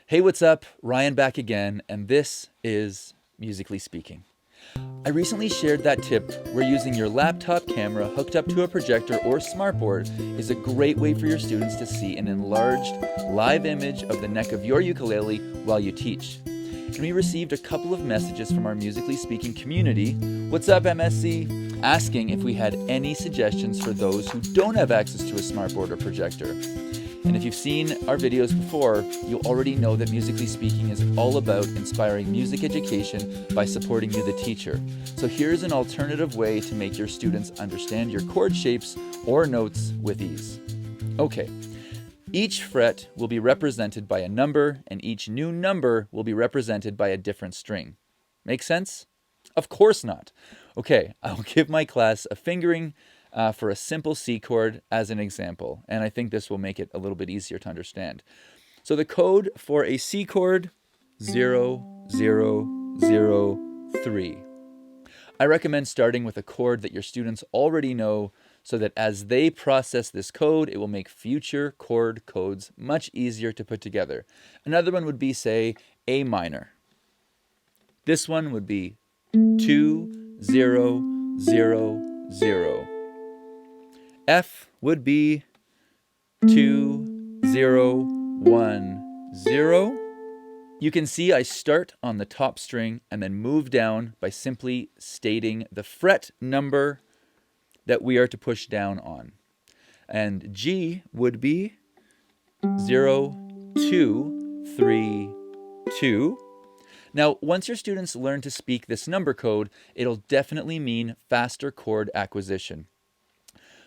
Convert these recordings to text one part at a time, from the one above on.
Hey, what's up? Ryan back again, and this is Musically Speaking. I recently shared that tip where using your laptop camera hooked up to a projector or smartboard is a great way for your students to see an enlarged live image of the neck of your ukulele while you teach. And we received a couple of messages from our Musically Speaking community, what's up MSC, asking if we had any suggestions for those who don't have access to a smartboard or projector. And if you've seen our videos before, you already know that Musically Speaking is all about inspiring music education by supporting you, the teacher. So here's an alternative way to make your students understand your chord shapes or notes with ease. Okay, each fret will be represented by a number, and each new number will be represented by a different string. Make sense? Of course not. Okay, I'll give my class a fingering for a simple C chord as an example, and I think this will make it a little bit easier to understand. So the code for a C chord, 0, 0, 0, 3. I recommend starting with a chord that your students already know so that as they process this code, it will make future chord codes much easier to put together. Another one would be, say, A minor. This one would be 2, 0, 0, 0. F would be 2, 0, 1, 0. You can see I start on the top string and then move down by simply stating the fret number that we are to push down on. And G would be 0, 2, 3, 2. Now, once your students learn to speak this number code, it'll definitely mean faster chord acquisition.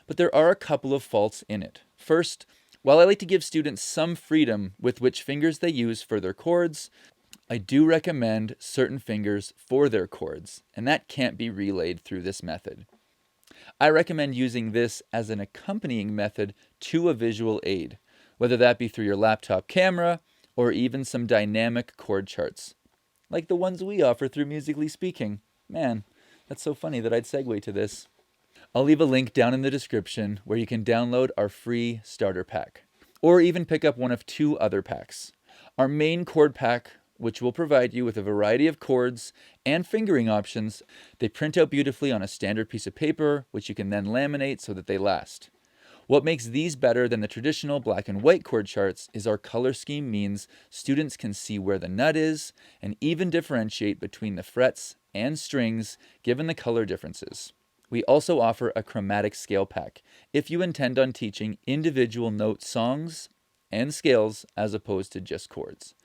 But there are a couple of faults in it. First, while I like to give students some freedom with which fingers they use for their chords, I do recommend certain fingers for their chords, and that can't be relayed through this method. I recommend using this as an accompanying method to a visual aid, whether that be through your laptop camera or even some dynamic chord charts, like the ones we offer through Musically Speaking. Man, that's so funny that I'd segue to this. I'll leave a link down in the description where you can download our free starter pack, or even pick up one of 2 other packs. Our main chord pack, which will provide you with a variety of chords and fingering options. They print out beautifully on a standard piece of paper, which you can then laminate so that they last. What makes these better than the traditional black and white chord charts is our color scheme means students can see where the nut is and even differentiate between the frets and strings given the color differences. We also offer a chromatic scale pack if you intend on teaching individual note songs and scales as opposed to just chords.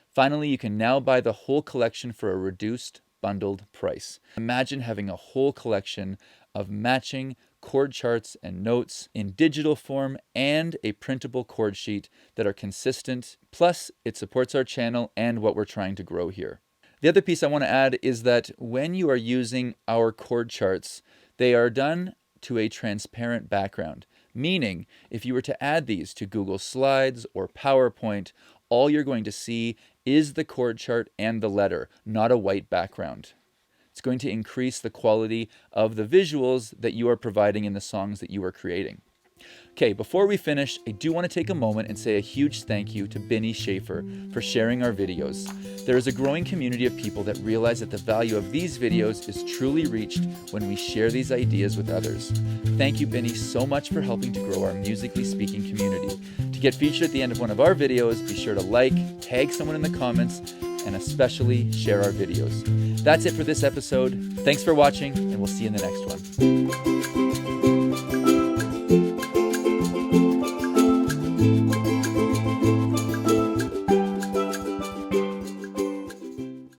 Finally, you can now buy the whole collection for a reduced bundled price. Imagine having a whole collection of matching chord charts and notes in digital form and a printable chord sheet that are consistent. Plus, it supports our channel and what we're trying to grow here. The other piece I want to add is that when you are using our chord charts, they are done to a transparent background, meaning if you were to add these to Google Slides or PowerPoint, all you're going to see is the chord chart and the letter, not a white background. It's going to increase the quality of the visuals that you are providing in the songs that you are creating. Okay, before we finish, I do want to take a moment and say a huge thank you to Benny Schaefer for sharing our videos. There is a growing community of people that realize that the value of these videos is truly reached when we share these ideas with others. Thank you, Benny, so much for helping to grow our Musically Speaking community. To get featured at the end of one of our videos, be sure to like, tag someone in the comments, and especially share our videos. That's it for this episode. Thanks for watching, and we'll see you in the next one.